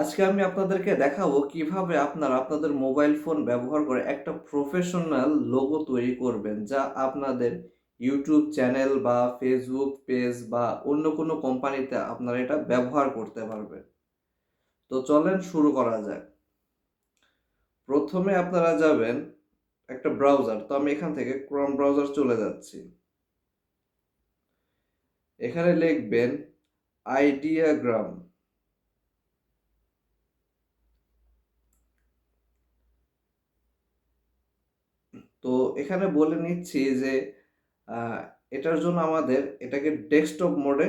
আজকে আমি আপনাদেরকে দেখাবো কিভাবে আপনারা আপনাদের মোবাইল ফোন ব্যবহার করে একটা প্রফেশনাল লোগো তৈরি করবেন, যা আপনাদের ইউটিউব চ্যানেল বা ফেসবুক পেজ বা অন্য কোনো কোম্পানিতে আপনারা এটা ব্যবহার করতে পারবেন। তো চলেন শুরু করা যাক। প্রথমে আপনারা যাবেন একটা ব্রাউজার। তো আমি এখান থেকে ক্রোম ব্রাউজার চলে যাচ্ছি। এখানে লিখবেন আইডিয়াগ্রাম। তো এখানে বলে নিচ্ছি যে আহ, এটার জন্য আমাদের এটাকে ডেস্কটপ মোডে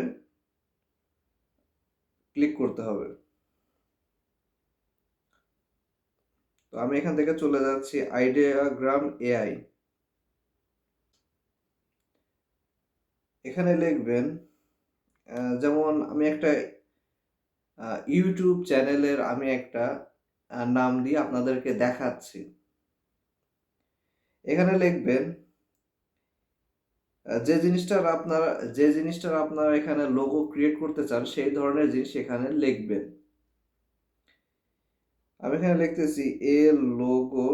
ক্লিক করতে হবে। তো আমি এখান থেকে চলে যাচ্ছি আইডিয়াগ্রাম এআই। এখানে লিখবেন যেমন আমি একটা ইউটিউব চ্যানেলের আমি একটা নাম দিয়ে আপনাদেরকে দেখাচ্ছি। এখানে লিখবেন যে জিনিসটার আপনারা এখানে লোগো ক্রিয়েট করতে চান সেই ধরনের জিনিস এখানে লিখবেন। আমি এখানে লিখতেছি এ লোগো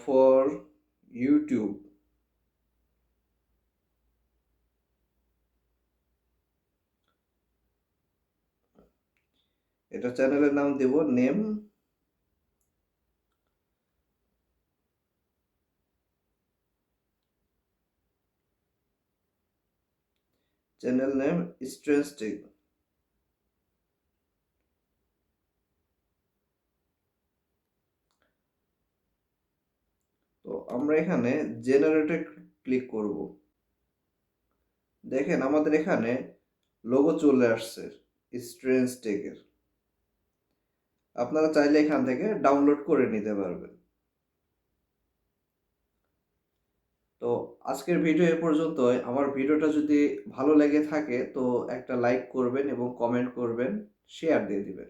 ফর ইউটিউব। এটা চ্যানেলের নাম দেব নেম। চ্যানেল নেম স্ট্রেন্সটিক। তো আমরা এখানে জেনারেটে ক্লিক করব। দেখেন আমাদের এখানে লোগো চলে আসছে স্ট্রেন্সটিকের। আপনারা চাইলে এখান থেকে ডাউনলোড করে নিতে পারবেন। তো আজকের ভিডিও এ পর্যন্তই। আমার ভিডিওটা যদি ভালো লেগে থাকে তো একটা লাইক করবেন এবং কমেন্ট করবেন, শেয়ার দিয়ে দিবেন।